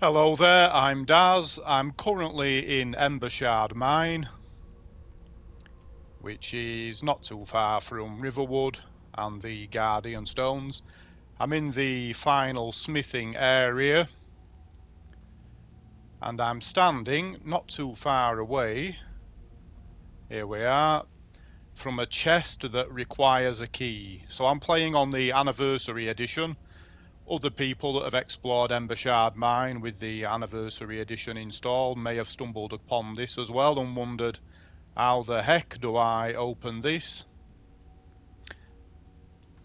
Hello there, I'm Daz. I'm currently in EMBERSHARD Mine, which is not too far from Riverwood and the Guardian Stones. I'm in the final smithing area, and I'm standing not too far away, here we are, from a chest that requires a key. So I'm playing on the Anniversary Edition. Other people that have explored EMBERSHARD Mine with the Anniversary Edition installed may have stumbled upon this as well and wondered, how the heck do I open this?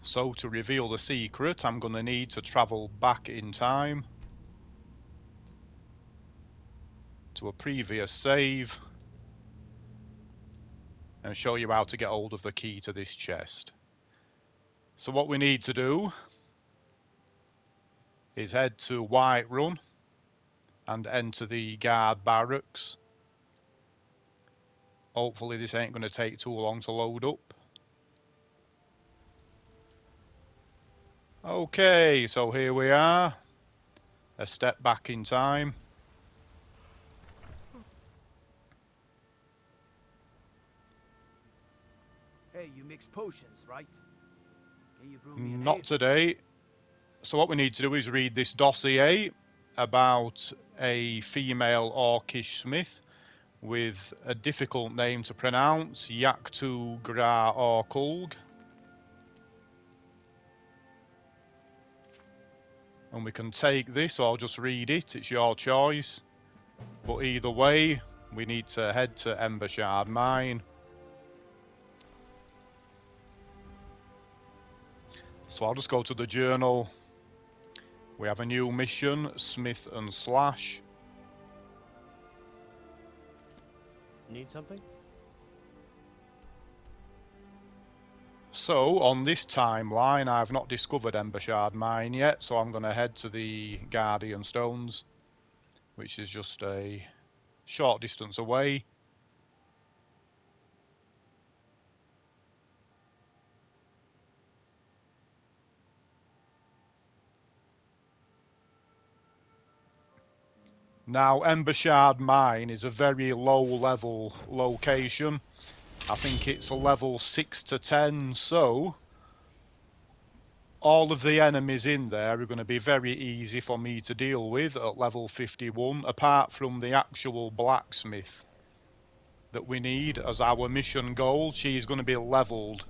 So to reveal the secret, I'm going to need to travel back in time to a previous save and show you how to get hold of the key to this chest. So what we need to do is head to Whiterun and enter the guard barracks. Hopefully this ain't going to take too long to load up. Okay, so here we are. A step back in time. Hey, you mix potions, right? Can you brew me an Not ale? today. So what we need to do is read this dossier about a female Orcish smith with a difficult name to pronounce, Yaktu Gra Orkulg. And we can take this or just read it, it's your choice. But either way, we need to head to EMBERSHARD Mine. So I'll just go to the journal. We have a new mission, Smith and Slash. Need something? So, on this timeline, I've not discovered EMBERSHARD Mine yet, so I'm going to head to the Guardian Stones, which is just a short distance away. Now, EMBERSHARD Mine is a very low-level location. I think it's a level 6 to 10, so all of the enemies in there are going to be very easy for me to deal with at level 51, apart from the actual blacksmith that we need as our mission goal. She's going to be leveled,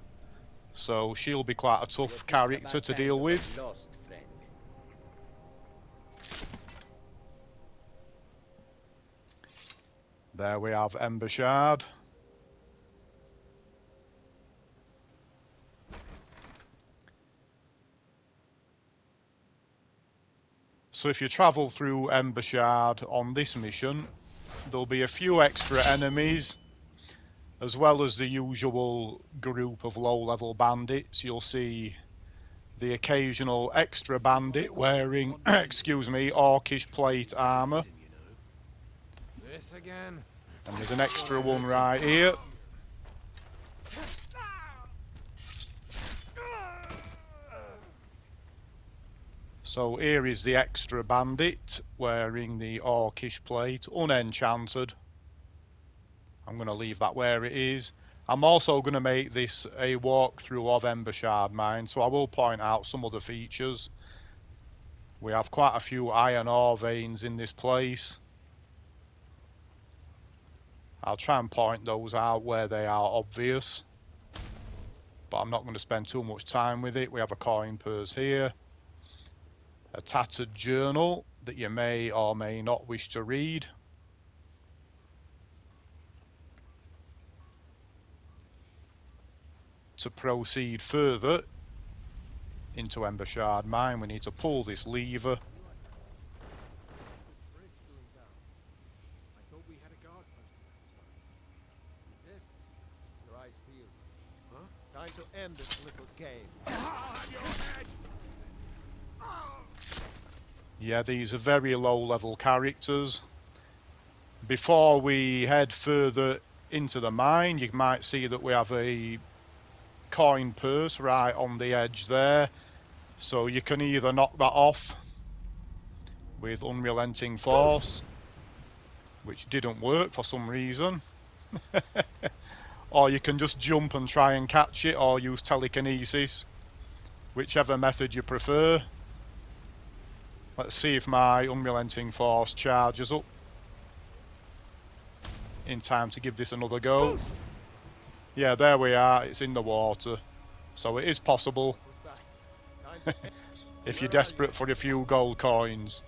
so she'll be quite a tough character to deal with. Lost, friend. There we have EMBERSHARD. So if you travel through EMBERSHARD on this mission, there'll be a few extra enemies, as well as the usual group of low-level bandits. You'll see the occasional extra bandit wearing, excuse me, Orcish Plate Armor. This again? And there's an extra one right here. So here is the extra bandit wearing the Orcish Plate, unenchanted. I'm going to leave that where it is. I'm also going to make this a walkthrough of EMBERSHARD Mine, so I will point out some other features. We have quite a few iron ore veins in this place. I'll try and point those out where they are obvious, but I'm not going to spend too much time with it. We have a coin purse here, a tattered journal that you may or may not wish to read. To proceed further into EMBERSHARD Mine, we need to pull this lever. I thought we had a guard posted outside. Your eyes peeled. Huh? Time to end this little game. Yeah, these are very low-level characters. Before we head further into the mine, you might see that we have a coin purse right on the edge there. So you can either knock that off with unrelenting force, which didn't work for some reason. Or you can just jump and try and catch it, or use telekinesis, whichever method you prefer. Let's see if my unrelenting force charges up in time to give this another go. Yeah, there we are, it's in the water. So it is possible if you're desperate for a few gold coins.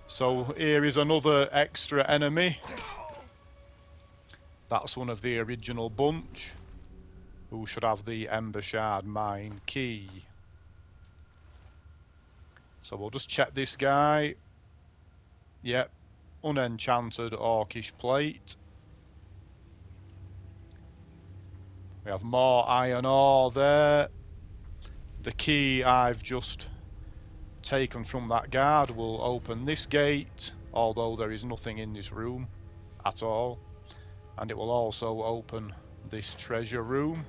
So here is another extra enemy. That's one of the original bunch, who should have the EMBERSHARD Mine key. So we'll just check this guy. Yep, unenchanted Orcish Plate. We have more iron ore there. The key I've just taken from that guard will open this gate, although there is nothing in this room at all. And it will also open this treasure room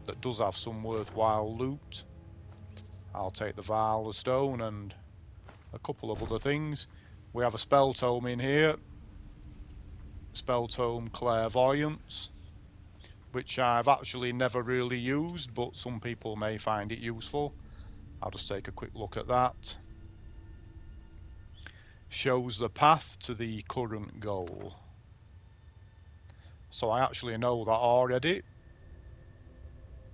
that does have some worthwhile loot. I'll take the vial of stone and a couple of other things. We have a spell tome in here. Spell tome Clairvoyance, which I've actually never really used, but some people may find it useful. I'll just take a quick look at that. Shows the path to the current goal. So I actually know that already.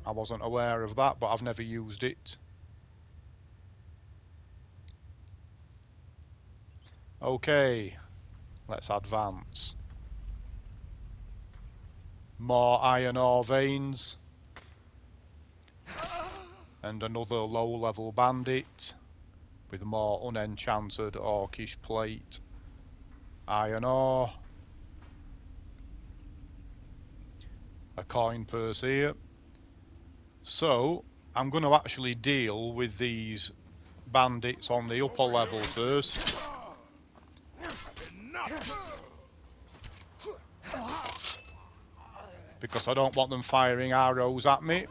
I wasn't aware of that, but I've never used it. Okay, let's advance. More iron ore veins. And another low-level bandit with more unenchanted Orcish Plate iron ore. A coin purse here. So I'm going to actually deal with these bandits on the upper level first. Because I don't want them firing arrows at me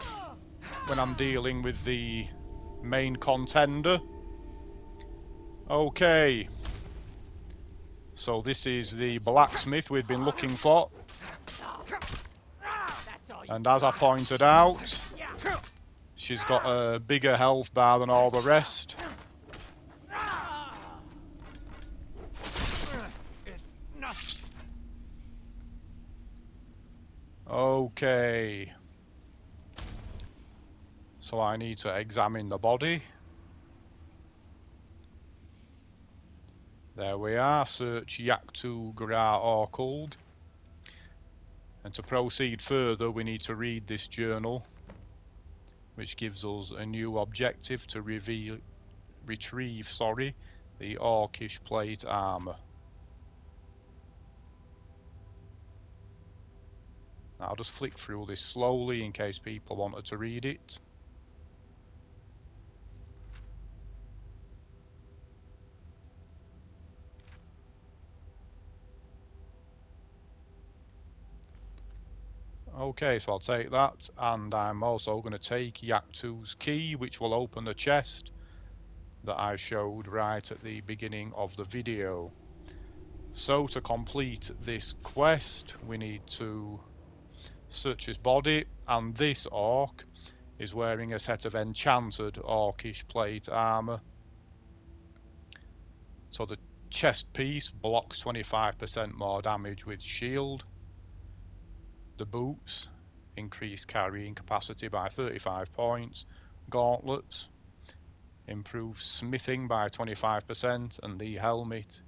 when I'm dealing with the main contender. Okay. So this is the blacksmith we've been looking for. And as I pointed out, she's got a bigger health bar than all the rest. Okay. So I need to examine the body. There we are, search Yaktu Gra Orkulg. And to proceed further, we need to read this journal, which gives us a new objective to retrieve the Orcish Plate Armor. I'll just flick through this slowly in case people wanted to read it. Okay, so I'll take that, and I'm also going to take Yaktu's key, which will open the chest that I showed right at the beginning of the video. So to complete this quest, we need to search his body, and this orc is wearing a set of enchanted Orcish Plate Armor. So the chest piece blocks 25% more damage with shield. The boots increase carrying capacity by 35 points. Gauntlets improve smithing by 25%, and the helmet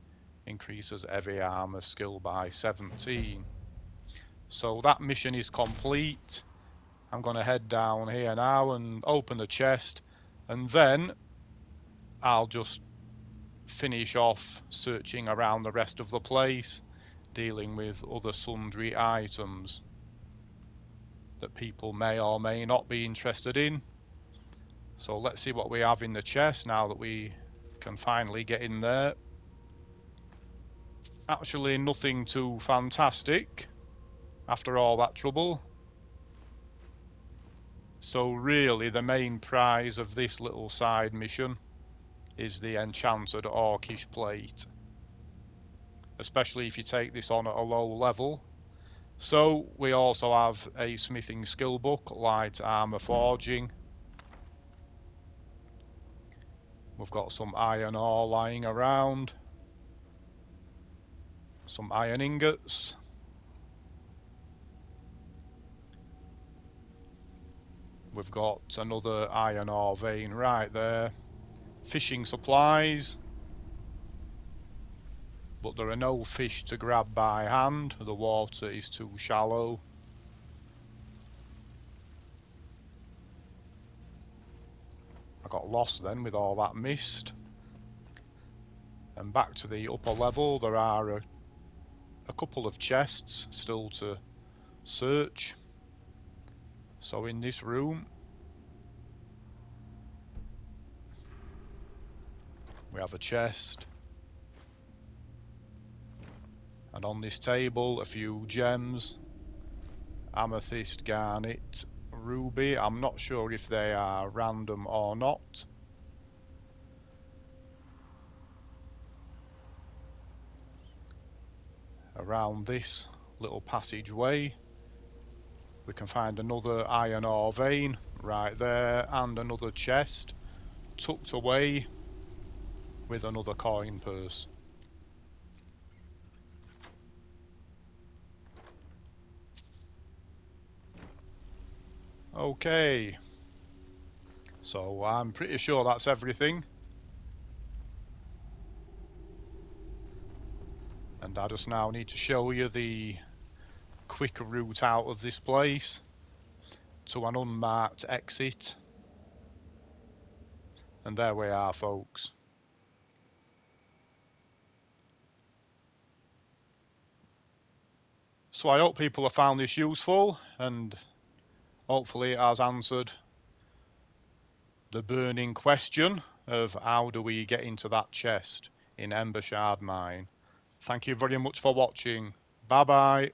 increases heavy armor skill by 17. So that mission is complete. I'm going to head down here now and open the chest, and then I'll just finish off searching around the rest of the place, dealing with other sundry items that people may or may not be interested in. So let's see what we have in the chest now that we can finally get in there. Actually nothing too fantastic after all that trouble. So really the main prize of this little side mission is the enchanted Orcish Plate, especially if you take this on at a low level. So we also have a smithing skill book, light armor forging. We've got some iron ore lying around, some iron ingots. We've got another iron ore vein right there. Fishing supplies, but there are no fish to grab by hand. The water is too shallow. I got lost then with all that mist. And back to the upper level, there are a couple of chests still to search. So in this room we have a chest, and on this table a few gems, amethyst, garnet, ruby. I'm not sure if they are random or not. Around this little passageway we can find another iron ore vein right there, and another chest tucked away with another coin purse. Okay, so I'm pretty sure that's everything, and I just now need to show you the quick route out of this place to an unmarked exit, and there we are, folks. So I hope people have found this useful, and hopefully it has answered the burning question of how do we get into that chest in EMBERSHARD Mine. Thank you very much for watching. Bye bye.